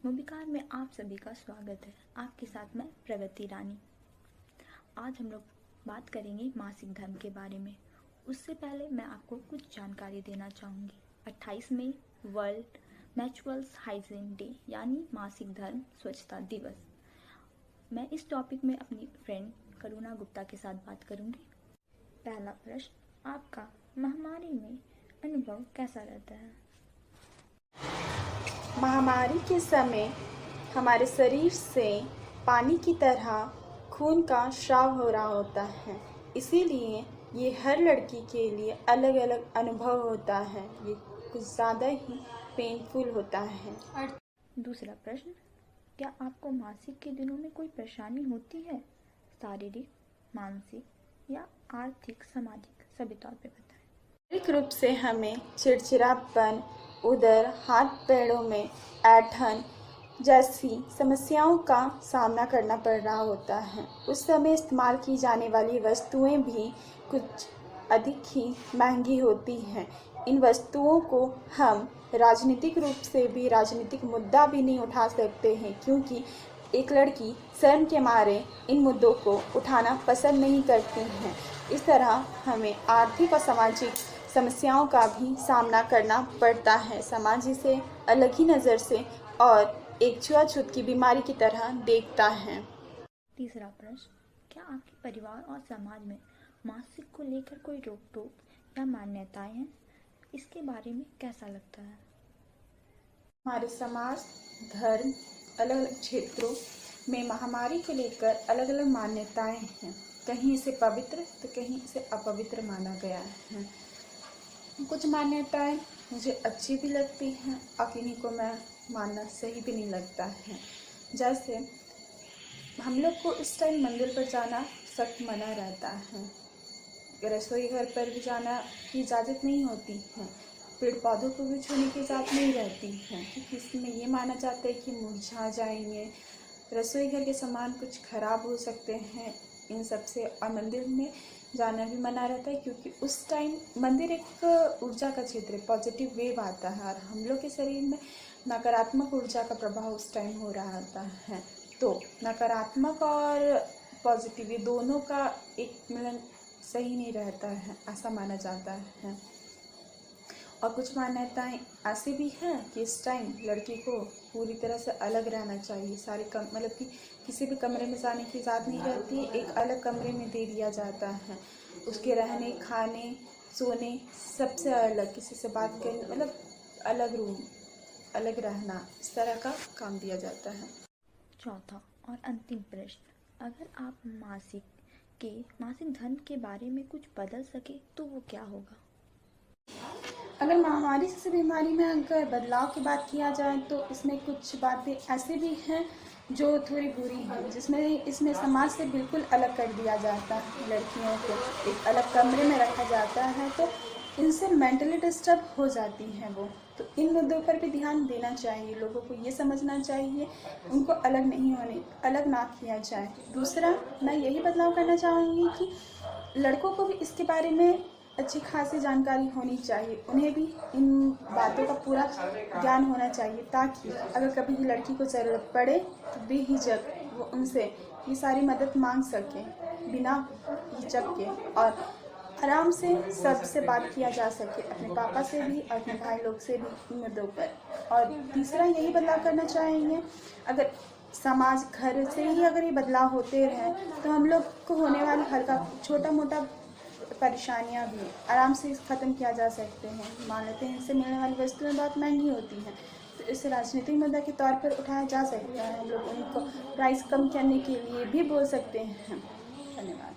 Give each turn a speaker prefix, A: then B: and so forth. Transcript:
A: मुबिकार में आप सभी का स्वागत है। आपके साथ मैं प्रगति रानी। आज हम लोग बात करेंगे मासिक धर्म के बारे में। उससे पहले मैं आपको कुछ जानकारी देना चाहूँगी। 28 मई वर्ल्ड मेंस्ट्रुअल हाइजीन डे यानी मासिक धर्म स्वच्छता दिवस। मैं इस टॉपिक में अपनी फ्रेंड करुणा गुप्ता के साथ बात करूँगी। पहला प्रश्न, आपका महामारी में अनुभव कैसा रहता है?
B: महामारी के समय हमारे शरीर से पानी की तरह खून का स्राव हो रहा होता है, इसीलिए ये हर लड़की के लिए अलग अलग अनुभव होता है। ये कुछ ज़्यादा ही पेनफुल होता है।
A: दूसरा प्रश्न, क्या आपको मासिक के दिनों में कोई परेशानी होती है? शारीरिक, मानसिक या आर्थिक, सामाजिक, सभी तौर पे बताएं।
B: शारीरिक रूप से हमें चिड़चिड़ापन, उदर, हाथ पैरों में ऐंठन जैसी समस्याओं का सामना करना पड़ रहा होता है। उस समय इस्तेमाल की जाने वाली वस्तुएं भी कुछ अधिक ही महंगी होती हैं। इन वस्तुओं को हम राजनीतिक रूप से भी राजनीतिक मुद्दा भी नहीं उठा सकते हैं, क्योंकि एक लड़की शर्म के मारे इन मुद्दों को उठाना पसंद नहीं करती हैं। इस तरह हमें आर्थिक और सामाजिक समस्याओं का भी सामना करना पड़ता है। समाज इसे अलग ही नज़र से और एक छुआछूत की बीमारी की तरह देखता है।
A: तीसरा प्रश्न, क्या आपके परिवार और समाज में मासिक को लेकर कोई रोक टोक या मान्यताएं हैं? इसके बारे में कैसा लगता है?
B: हमारे समाज, धर्म, अलग अलग क्षेत्रों में महामारी को लेकर अलग अलग मान्यताएं हैं। कहीं इसे पवित्र तो कहीं इसे अपवित्र माना गया है। कुछ मान्यताएं मुझे अच्छी भी लगती हैं और किन्हीं को मैं मानना सही भी नहीं लगता है। जैसे हम लोग को इस टाइम मंदिर पर जाना सख्त मना रहता है। रसोई घर पर भी जाना की इजाज़त नहीं होती है। पेड़ पौधों को भी छूने की इजाज़त नहीं रहती है, क्योंकि इसमें ये माना जाता है कि मुरझा जाएंगे, रसोई घर के सामान कुछ खराब हो सकते हैं। इन सब से और मंदिर में जाना भी मना रहता है, क्योंकि उस टाइम मंदिर एक ऊर्जा का क्षेत्र है, पॉजिटिव वेव आता है और हम लोग के शरीर में नकारात्मक ऊर्जा का प्रभाव उस टाइम हो रहा होता है। तो नकारात्मक और पॉजिटिव ये दोनों का एक मिलन सही नहीं रहता है, ऐसा माना जाता है। और कुछ मान्यताएं ऐसी भी हैं कि इस टाइम लड़की को पूरी तरह से अलग रहना चाहिए। सारे मतलब कि किसी भी कमरे में जाने की इजाज़त नहीं रहती है, एक अलग कमरे में दे दिया जाता है। उसके रहने, खाने, सोने सबसे अलग, किसी से बात करने मतलब अलग रूम, अलग रहना, इस तरह का काम दिया जाता है।
A: चौथा और अंतिम प्रश्न, अगर आप मासिक धर्म के बारे में कुछ बदल सके तो वो क्या होगा?
B: अगर महामारी से बीमारी में अगर बदलाव की बात किया जाए तो इसमें कुछ बातें ऐसे भी हैं जो थोड़ी बुरी हैं, जिसमें इसमें समाज से बिल्कुल अलग कर दिया जाता है। लड़कियों को एक अलग कमरे में रखा जाता है, तो इनसे मेंटली डिस्टर्ब हो जाती हैं वो। तो इन मुद्दों पर भी ध्यान देना चाहिए। लोगों को ये समझना चाहिए उनको अलग ना किया जाए। दूसरा, मैं यही बदलाव करना चाहूँगी कि लड़कों को भी इसके बारे में अच्छी खासी जानकारी होनी चाहिए। उन्हें भी इन बातों का पूरा ज्ञान होना चाहिए, ताकि अगर कभी लड़की को ज़रूरत पड़े तो बेहिचक वो उनसे ये सारी मदद मांग सकें, बिना हिचक के, और आराम से सबसे बात किया जा सके, अपने पापा से भी और अपने भाई लोग से भी इन मुद्दों पर। और तीसरा यही बदलाव करना चाहेंगे, अगर समाज घर से ही अगर ये बदलाव होते रहें तो हम लोग को होने वाली हल्का छोटा मोटा परेशानियां भी आराम से ख़त्म किया जा सकते हैं। मान लेते हैं इनसे मिलने वाली वस्तुएं बहुत महंगी होती हैं, तो इसे राजनीतिक मुद्दा के तौर पर उठाया जा सकता है। हम लोग उनको प्राइस कम करने के लिए भी बोल सकते हैं। धन्यवाद।